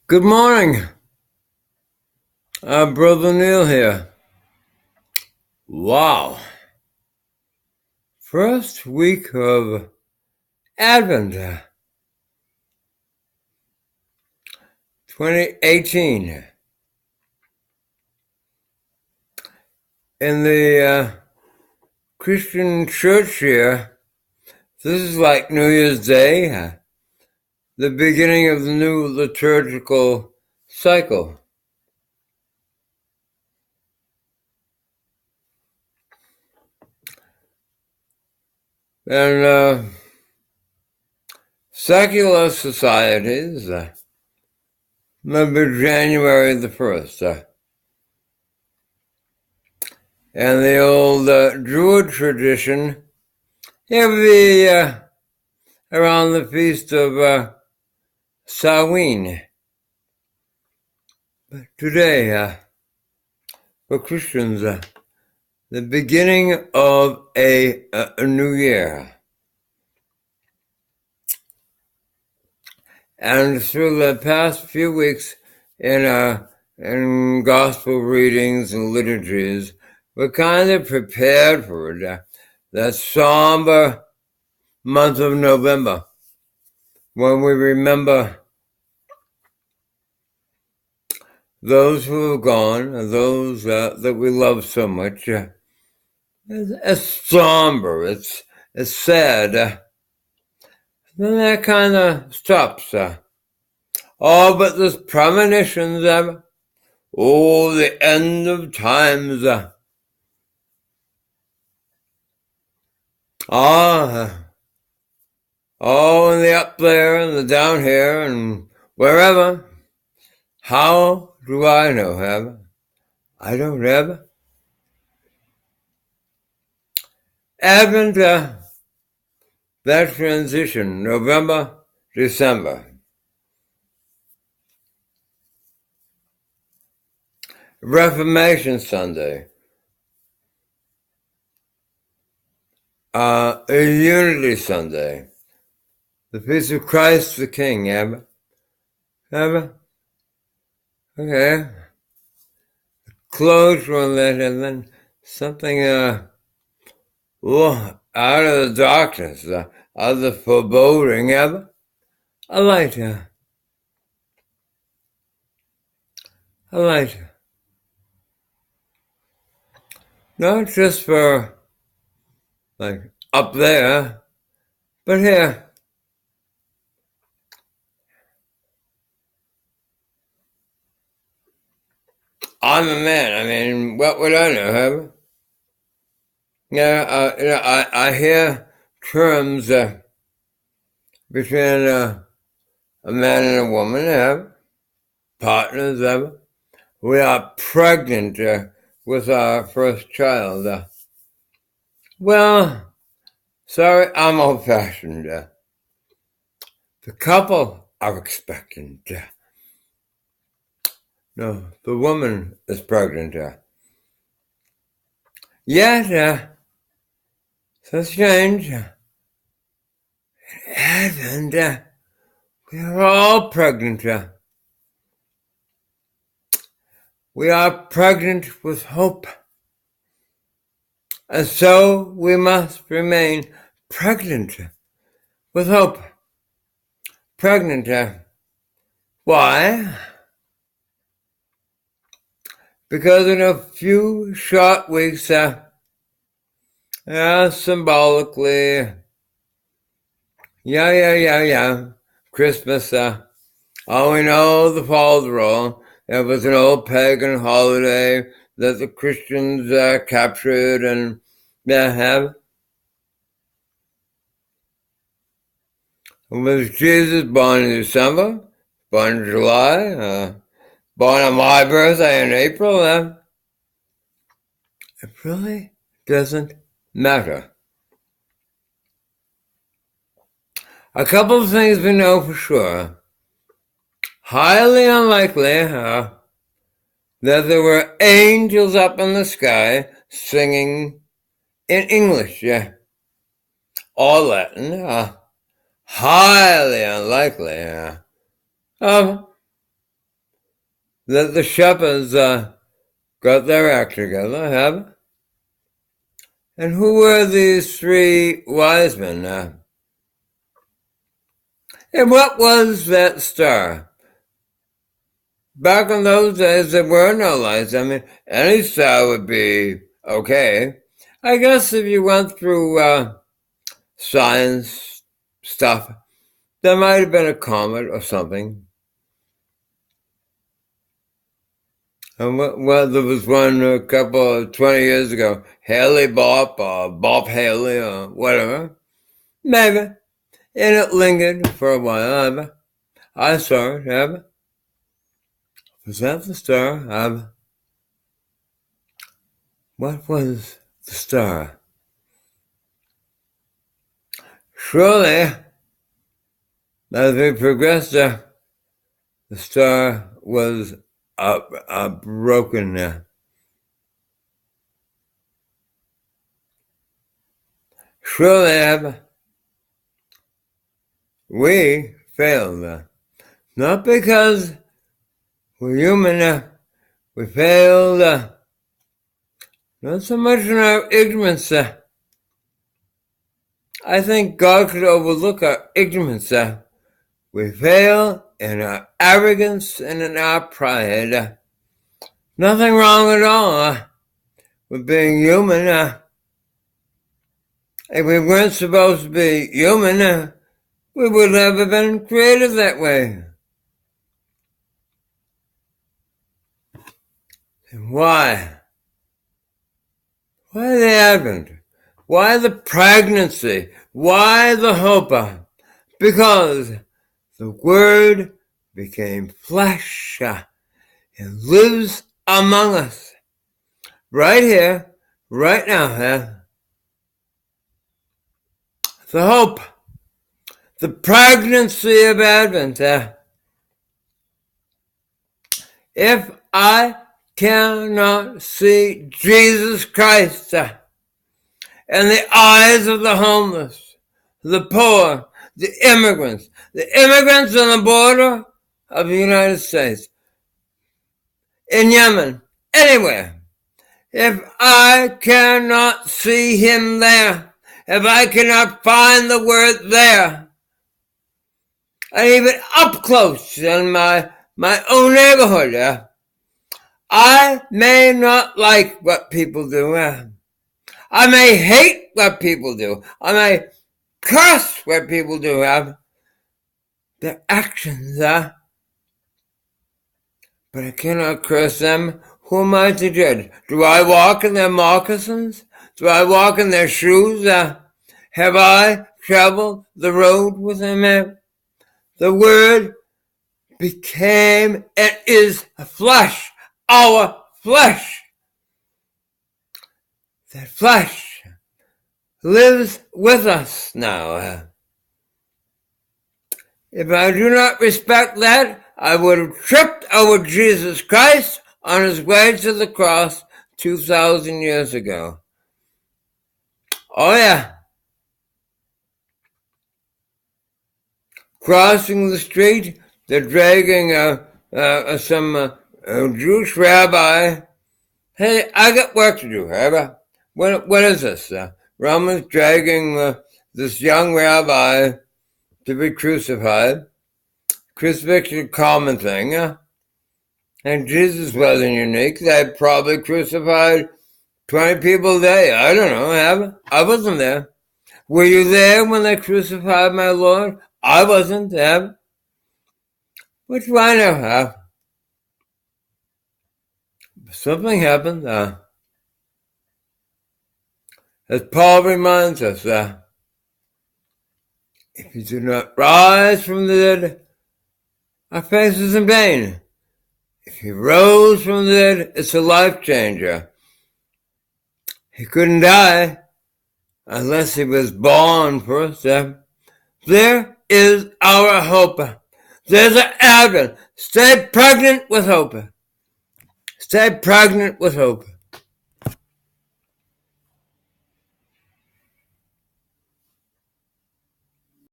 Good morning. Brother Neil here. Wow. First week of Advent, 2018. In the Christian church here, this is like New Year's Day, the beginning of the new liturgical cycle. And secular societies, maybe January the 1st. And the old Druid tradition, every around the feast of Samhain. But today, for Christians, the beginning of a new year. And through the past few weeks in gospel readings and liturgies, we're kind of prepared for it, that somber month of November, when we remember those who have gone, those that we love so much. It's somber, it's sad. Then that kind of stops. But there's premonitions of, the end of times. And the up there and the down here and wherever. How do I know, heaven? I don't ever. Advent, that transition, November, December. Reformation Sunday. A Unity Sunday. The Feast of Christ the King, Abba. Okay. Close on that, and then something, out of the darkness, out of the foreboding, Abba. A light, a light. Not just for, like, up there, but here. I'm a man. I mean, what would I know, Abba? Yeah, I hear terms between a man and a woman, partners, we are pregnant with our first child. Well, sorry, I'm old-fashioned. The couple are expectant. No, the woman is pregnant. Yet, so strange. Advent, we are all pregnant. We are pregnant with hope. And so we must remain pregnant with hope. Pregnant. Why? Because in a few short weeks, symbolically, Christmas, we know the falls roll. It was an old pagan holiday that the Christians captured and have. Was Jesus born in December? Born in July? Born on my birthday in April? It really doesn't matter. A couple of things we know for sure. Highly unlikely that there were angels up in the sky singing in English, or Latin. Highly unlikely. that the shepherds got their act together, have? And who were these three wise men? And what was that star? Back in those days, there were no lights. I mean, any star would be okay. I guess if you went through science stuff, there might have been a comet or something. And there was one a couple of 20 years ago, Haley Bopp or Bopp Haley or whatever. Maybe. And it lingered for a while. I saw it. Was that the star? What was the star? Surely, as we progressed, the star was broken. Surely, we failed. Not because we're human, we failed. Not so much in our ignorance. I think God could overlook our ignorance. We fail in our arrogance and in our pride. Nothing wrong at all with being human. If we weren't supposed to be human, we would never have been created that way. And why? Why the Advent? Why the pregnancy? Why the hope? Because the Word became flesh and lives among us. Right here, right now. The hope. The pregnancy of Advent. If I cannot see Jesus Christ in the eyes of the homeless, the poor, the immigrants on the border of the United States, in Yemen, anywhere. If I cannot see him there, if I cannot find the word there, and even up close in my own neighborhood, I may not like what people do. I may hate what people do. I may curse what people do. Their actions, but I cannot curse them. Who am I to judge? Do I walk in their moccasins? Do I walk in their shoes? Have I traveled the road with them? The Word became and is flesh, our flesh. That flesh lives with us now. If I do not respect that, I would have tripped over Jesus Christ on his way to the cross 2,000 years ago. Oh yeah. Crossing the street, they're dragging some Jewish rabbi. Hey, I got work to do, Rabbi. What is this? Romans dragging this young rabbi to be crucified. Crucifixion is a common thing. And Jesus wasn't unique. They probably crucified 20 people a day. I don't know. I wasn't there. Were you there when they crucified my Lord? I wasn't. What do I know? Something happened. As Paul reminds us, if you do not rise from the dead, our faith is in vain. If he rose from the dead, it's a life changer. He couldn't die unless he was born first. There is our hope. There's an Advent. Stay pregnant with hope. Stay pregnant with hope.